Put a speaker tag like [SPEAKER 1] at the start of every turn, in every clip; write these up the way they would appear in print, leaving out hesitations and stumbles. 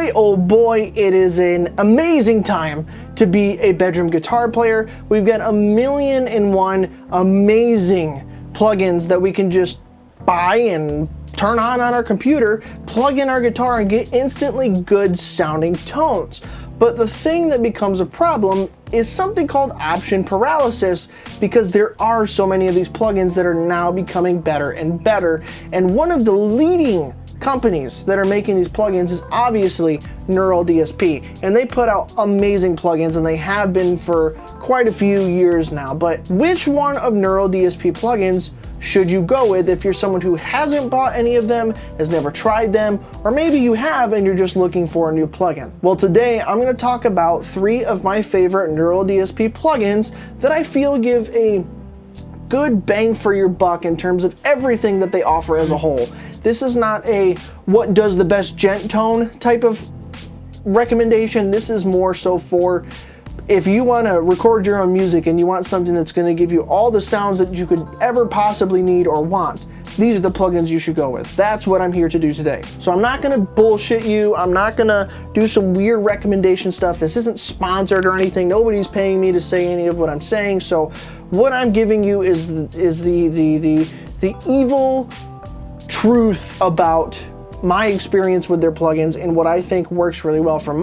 [SPEAKER 1] boy, oh boy, it is an amazing time to be a bedroom guitar player. We've got 1,000,001 amazing plugins that we can just buy and turn on our computer, plug in our guitar, and get instantly good sounding tones. But the thing that becomes a problem is something called option paralysis, because there are so many of these plugins that are now becoming better and better. And one of the leading companies that are making these plugins is obviously Neural DSP, and they put out amazing plugins, and they have been for quite a few years now. But which one of Neural DSP plugins should you go with if you're someone who hasn't bought any of them, has never tried them, or maybe you have and you're just looking for a new plugin? Well, today I'm going to talk about 3 of my favorite Neural DSP plugins that I feel give a good bang for your buck in terms of everything that they offer as a whole. This is not a what does the best Djent tone type of recommendation. This is more so for if you want to record your own music and you want something that's going to give you all the sounds that you could ever possibly need or want. These are the plugins you should go with. That's what I'm here to do today. So I'm not going to bullshit you. I'm not going to do some weird recommendation stuff. This isn't sponsored or anything. Nobody's paying me to say any of what I'm saying. So what I'm giving you is the evil truth about my experience with their plugins and what I think works really well for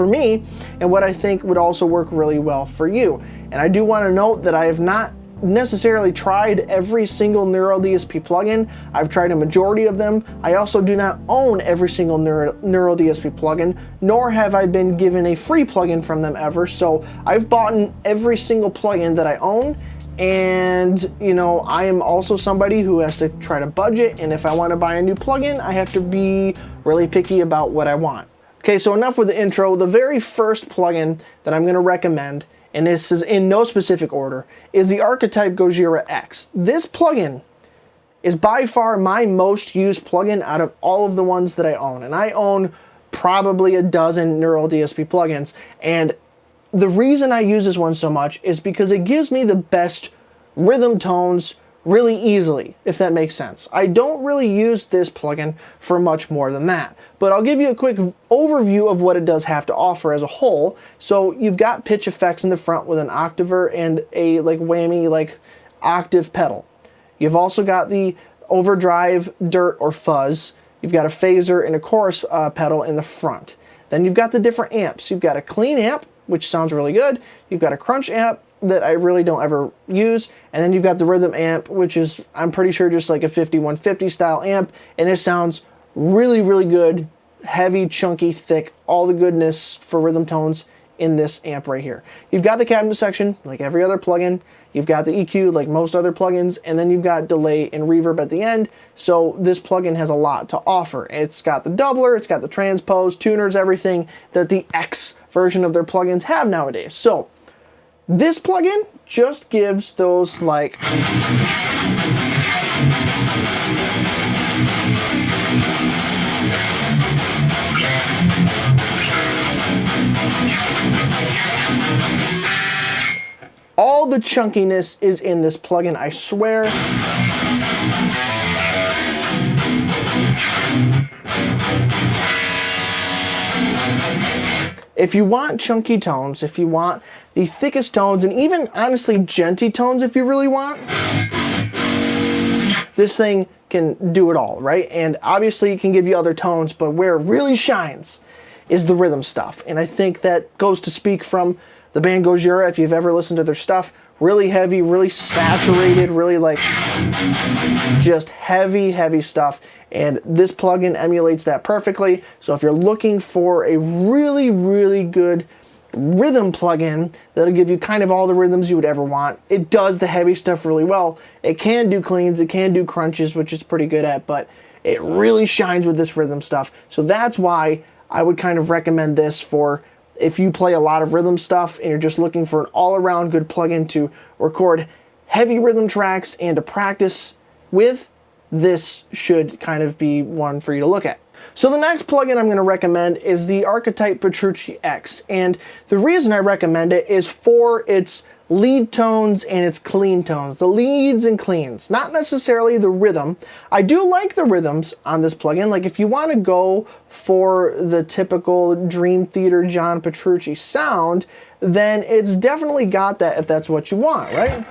[SPEAKER 1] me, and what I think would also work really well for you. And I do want to note that I have not necessarily tried every single Neural DSP plugin. I've tried a majority of them. I also do not own every single Neural DSP plugin, nor have I been given a free plugin from them ever. So I've bought every single plugin that I own. And you know, I am also somebody who has to try to budget, and if I want to buy a new plugin, I have to be really picky about what I want. Okay, so enough with the intro. The very first plugin that I'm going to recommend, and this is in no specific order, is the Archetype Gojira X. This plugin is by far my most used plugin out of all of the ones that I own, and I own probably a dozen Neural DSP plugins. And the reason I use this one so much is because it gives me the best rhythm tones really easily, if that makes sense. I don't really use this plugin for much more than that, but I'll give you a quick overview of what it does have to offer as a whole. So you've got pitch effects in the front with an octaver and a whammy octave pedal. You've also got the overdrive, dirt, or fuzz. You've got a phaser and a chorus pedal in the front. Then you've got the different amps. You've got a clean amp, which sounds really good. You've got a crunch amp that I really don't ever use. And then you've got the rhythm amp, which is, I'm pretty sure, just like a 5150 style amp. And it sounds really, really good. Heavy, chunky, thick, all the goodness for rhythm tones in this amp right here. You've got the cabinet section, like every other plugin. You've got the EQ, like most other plugins. And then you've got delay and reverb at the end. So this plugin has a lot to offer. It's got the doubler, it's got the transpose, tuners, everything that the X version of their plugins have nowadays. So this plugin just gives those all the chunkiness is in this plugin, I swear. If you want chunky tones, if you want the thickest tones, and even honestly djenty tones if you really want, this thing can do it all, right? And obviously it can give you other tones, but where it really shines is the rhythm stuff. And I think that goes to speak from the band Gojira, if you've ever listened to their stuff. Really heavy, really saturated, really just heavy stuff. And this plugin emulates that perfectly. So if you're looking for a really, really good rhythm plugin that'll give you kind of all the rhythms you would ever want, it does the heavy stuff really well. It can do cleans, it can do crunches, which it's pretty good at, but it really shines with this rhythm stuff. So that's why I would kind of recommend this for if you play a lot of rhythm stuff and you're just looking for an all-around good plugin to record heavy rhythm tracks and to practice with. This should kind of be one for you to look at. So the next plugin I'm going to recommend is the Archetype Petrucci X, and the reason I recommend it is for its lead tones and its clean tones, the leads and cleans, not necessarily the rhythm. I do like the rhythms on this plugin. Like if you want to go for the typical Dream Theater John Petrucci sound, then it's definitely got that if that's what you want, right?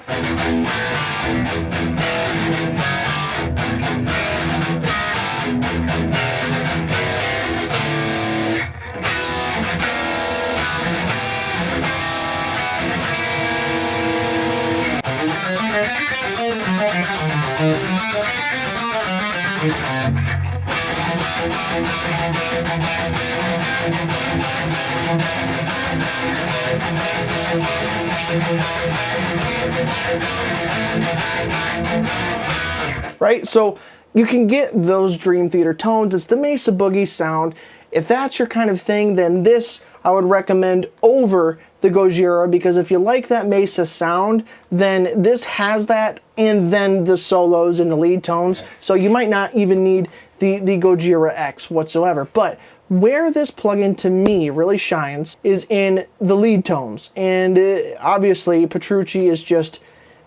[SPEAKER 1] Right, so you can get those Dream Theater tones. It's the Mesa Boogie sound. If that's your kind of thing, then this I would recommend over the Gojira, because if you like that Mesa sound, then this has that, and then the solos and the lead tones. So you might not even need the Gojira X whatsoever. But where this plugin to me really shines is in the lead tones. And obviously Petrucci is just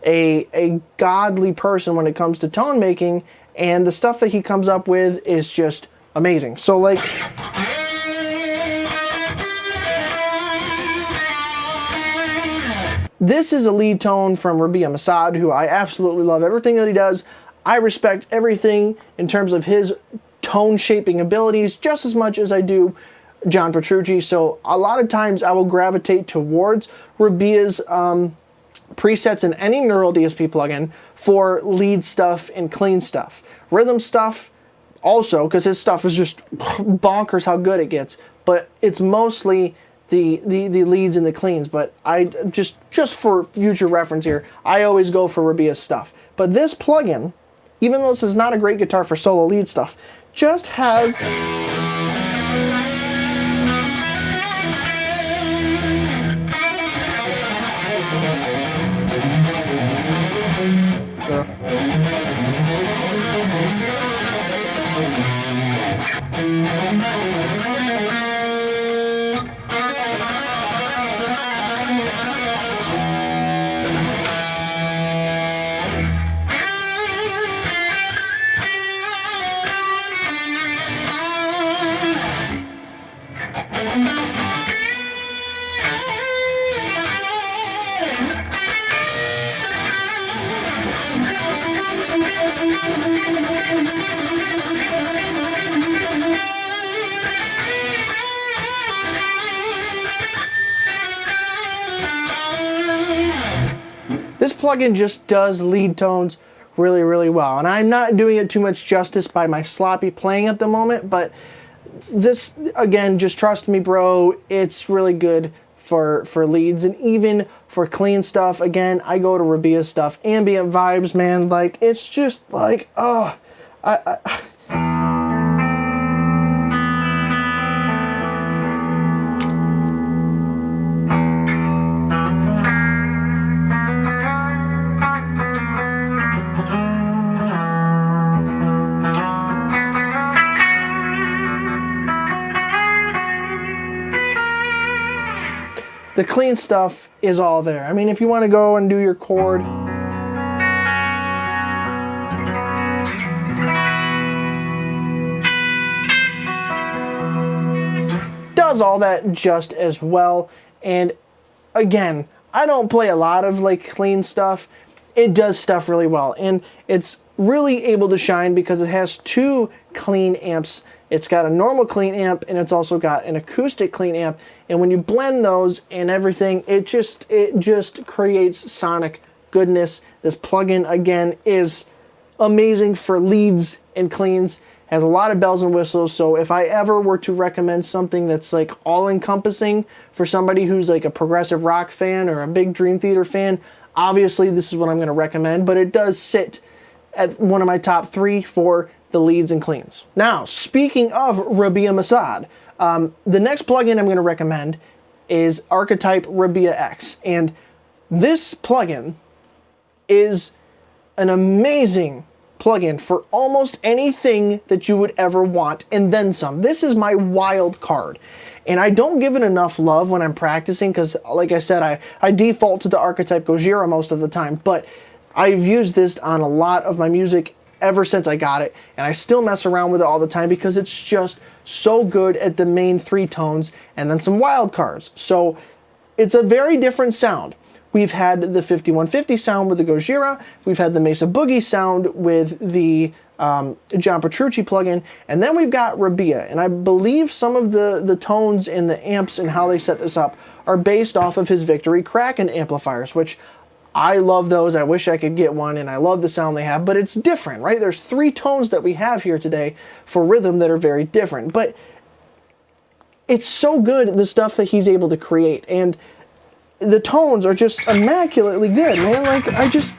[SPEAKER 1] a godly person when it comes to tone making, and the stuff that he comes up with is just amazing. So like, this is a lead tone from Rabea X, who I absolutely love everything that he does. I respect everything in terms of his tone shaping abilities just as much as I do John Petrucci. So a lot of times I will gravitate towards Rabea's presets in any neural DSP plugin for lead stuff and clean stuff. Rhythm stuff also, because his stuff is just bonkers how good it gets, but it's mostly the leads and the cleans. But I just for future reference here, I always go for Rabea's stuff. But this plugin, even though this is not a great guitar for solo lead stuff, just has this plugin just does lead tones really, really well. And I'm not doing it too much justice by my sloppy playing at the moment, but this, again, just trust me, bro, it's really good for leads, and even for clean stuff. Again, I go to Rabea stuff. Ambient vibes, man, like, it's just like, oh, the clean stuff is all there. I mean, if you want to go and do your chord, does all that just as well. And again, I don't play a lot of like clean stuff. It does stuff really well, and it's really able to shine because it has two clean amps. It's got a normal clean amp, and it's also got an acoustic clean amp. And when you blend those and everything, it just creates sonic goodness. This plugin, again, is amazing for leads and cleans. Has a lot of bells and whistles. So if I ever were to recommend something that's like all-encompassing for somebody who's like a progressive rock fan or a big Dream Theater fan, obviously this is what I'm going to recommend. But it does sit at one of my top 3 for the leads and cleans. Now, speaking of Rabea X, the next plugin I'm going to recommend is Archetype Rabea X. And this plugin is an amazing plugin for almost anything that you would ever want, and then some. This is my wild card. And I don't give it enough love when I'm practicing because, like I said, I default to the Archetype Gojira most of the time, but I've used this on a lot of my music ever since I got it, and I still mess around with it all the time because it's just so good at the main 3 tones and then some wild cards. So it's a very different sound. We've had the 5150 sound with the Gojira, we've had the Mesa Boogie sound with the Archetype Petrucci plugin, and then we've got Rabea, and I believe some of the tones in the amps and how they set this up are based off of his Victory Kraken amplifiers, which I love those. I wish I could get one, and I love the sound they have, but it's different, right? There's 3 tones that we have here today for rhythm that are very different, but it's so good, the stuff that he's able to create, and the tones are just immaculately good, man. Like, I just...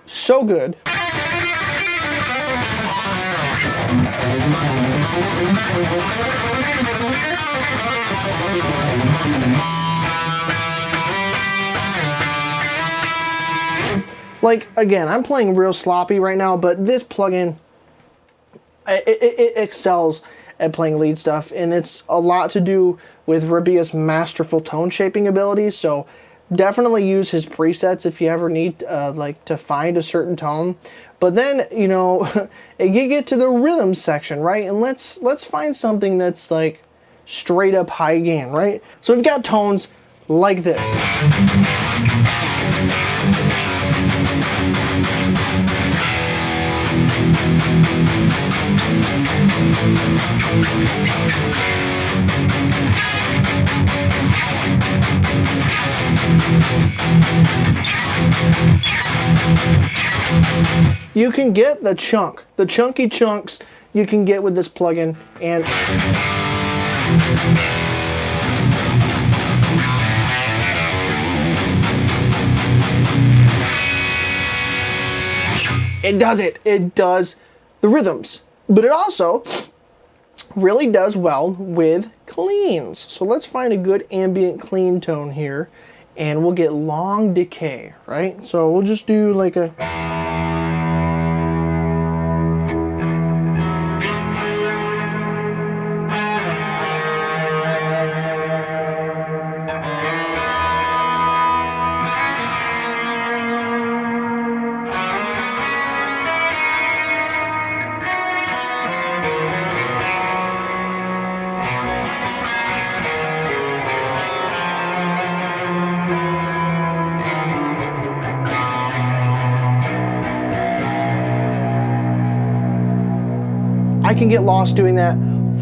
[SPEAKER 1] so good. Like, again, I'm playing real sloppy right now, but this plugin, it excels at playing lead stuff, and it's a lot to do with Rabea's masterful tone shaping abilities, so definitely use his presets if you ever need like to find a certain tone. But then, you know, you get to the rhythm section, right? And let's find something that's like straight up high gain, right? So we've got tones like this. You can get the chunky chunks you can get with this plugin, and it does the rhythms, but it also really does well with cleans. So let's find a good ambient clean tone here, and we'll get long decay, right? So we'll just do like a... I can get lost doing that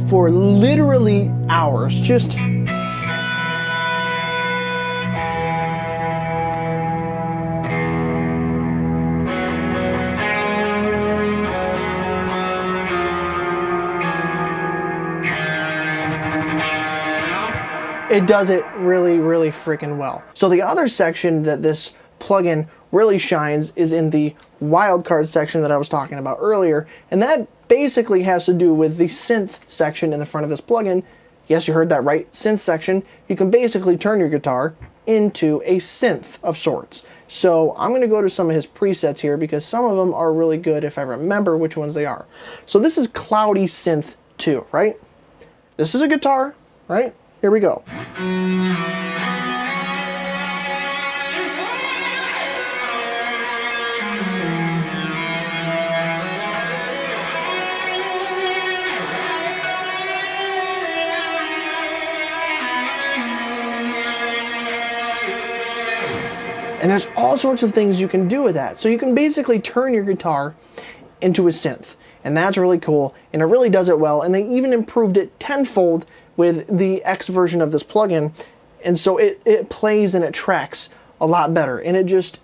[SPEAKER 1] for literally hours. Just it does it really, really freaking well. So the other section that this plugin really shines is in the wildcard section that I was talking about earlier, and that basically has to do with the synth section in the front of this plugin. Yes, you heard that right, synth section. You can basically turn your guitar into a synth of sorts. So I'm going to go to some of his presets here because some of them are really good if I remember which ones they are. So this is Cloudy Synth 2, right? This is a guitar, right? Here we go. And there's all sorts of things you can do with that. So you can basically turn your guitar into a synth. And that's really cool. And it really does it well. And they even improved it tenfold with the X version of this plugin. And so it plays and it tracks a lot better. And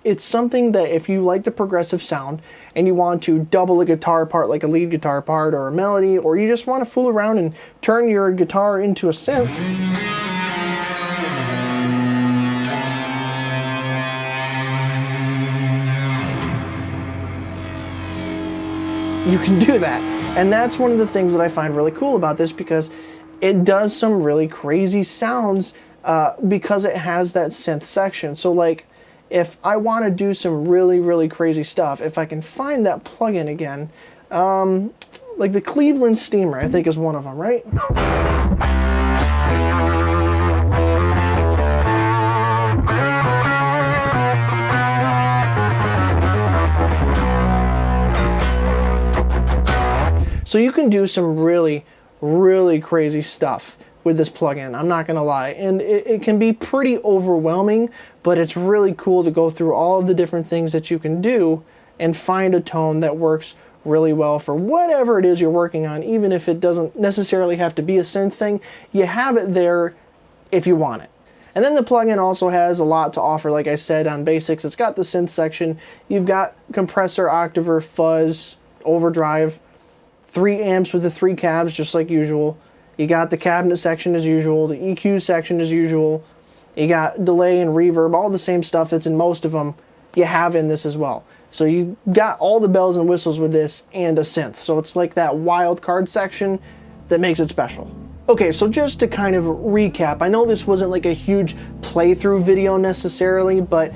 [SPEAKER 1] it's something that if you like the progressive sound and you want to double a guitar part like a lead guitar part or a melody, or you just want to fool around and turn your guitar into a synth, you can do that. And that's one of the things that I find really cool about this, because it does some really crazy sounds because it has that synth section. So like, if I want to do some really, really crazy stuff, if I can find that plugin again, like the Cleveland Steamer, I think is one of them, right? So you can do some really, really crazy stuff with this plugin, I'm not gonna lie. And it can be pretty overwhelming, but it's really cool to go through all of the different things that you can do and find a tone that works really well for whatever it is you're working on, even if it doesn't necessarily have to be a synth thing. You have it there if you want it. And then the plugin also has a lot to offer, like I said, on basics. It's got the synth section, you've got compressor, octaver, fuzz, overdrive, 3 amps with the 3 cabs just like usual. You got the cabinet section as usual, the EQ section as usual. You got delay and reverb, all the same stuff that's in most of them, you have in this as well. So you got all the bells and whistles with this and a synth. So it's like that wild card section that makes it special. Okay, so just to kind of recap, I know this wasn't like a huge playthrough video necessarily, but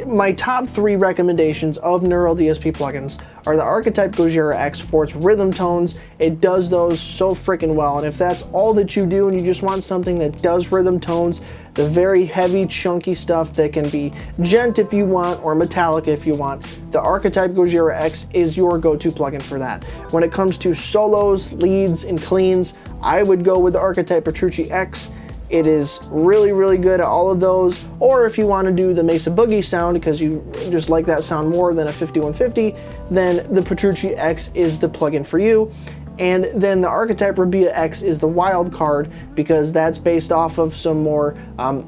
[SPEAKER 1] my top 3 recommendations of neural DSP plugins are the Archetype Gojira X for its rhythm tones. It does those so freaking well, and if that's all that you do and you just want something that does rhythm tones, the very heavy chunky stuff that can be Djent if you want or metallic if you want, the Archetype Gojira X is your go-to plugin for that. When it comes to solos, leads, and cleans, I would go with the Archetype Petrucci X. It is really, really good at all of those. Or if you want to do the Mesa Boogie sound because you just like that sound more than a 5150, then the Petrucci X is the plugin for you. And then the Archetype Rabea X is the wild card because that's based off of some more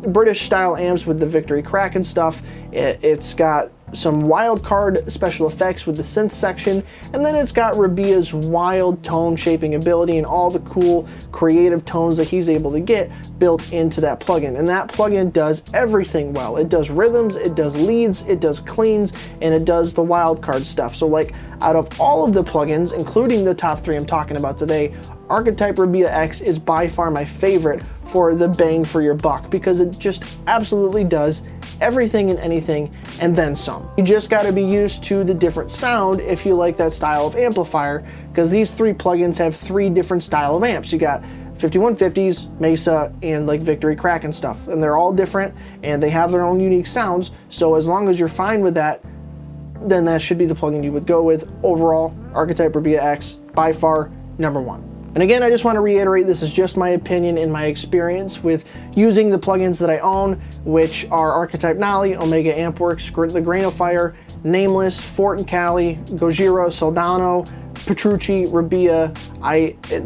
[SPEAKER 1] British style amps with the Victory Crack and stuff. It's got some wild card special effects with the synth section, and then it's got Rabea's wild tone shaping ability and all the cool creative tones that he's able to get built into that plugin. And that plugin does everything well. It does rhythms, it does leads, it does cleans, and it does the wild card stuff. So like, out of all of the plugins, including the top 3 I'm talking about today, Archetype Rabea X is by far my favorite for the bang for your buck because it just absolutely does everything and anything and then some. You just got to be used to the different sound if you like that style of amplifier, because these 3 plugins have 3 different style of amps. You got 5150s, Mesa, and like Victory Crack and stuff, and they're all different and they have their own unique sounds. So as long as you're fine with that, then that should be the plugin you would go with. Overall, Archetype Rabea X by far #1. And again, I just want to reiterate, this is just my opinion and my experience with using the plugins that I own, which are Archetype Nolly, Omega Ampworks, the Grain of Fire, Nameless, Fort and Cali, Gojira, Soldano, Petrucci, Rabea.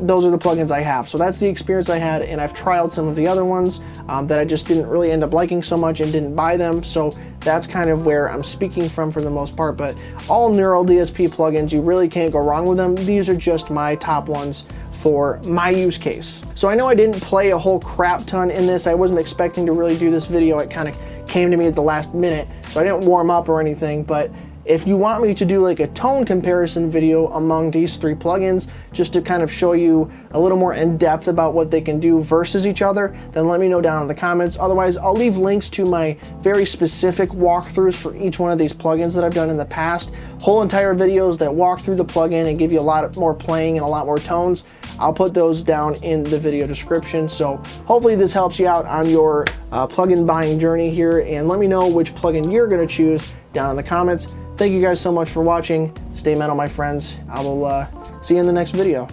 [SPEAKER 1] Those are the plugins I have. So that's the experience I had, and I've trialed some of the other ones that I just didn't really end up liking so much and didn't buy them. So that's kind of where I'm speaking from for the most part. But all neural DSP plugins, you really can't go wrong with them. These are just my top ones for my use case. So I know I didn't play a whole crap ton in this. I wasn't expecting to really do this video. It kind of came to me at the last minute, so I didn't warm up or anything. But if you want me to do like a tone comparison video among these 3 plugins, just to kind of show you a little more in depth about what they can do versus each other, then let me know down in the comments. Otherwise, I'll leave links to my very specific walkthroughs for each one of these plugins that I've done in the past. Whole entire videos that walk through the plugin and give you a lot more playing and a lot more tones. I'll put those down in the video description. So hopefully this helps you out on your plugin buying journey here, and let me know which plugin you're gonna choose down in the comments. Thank you guys so much for watching. Stay metal, my friends. I will see you in the next video.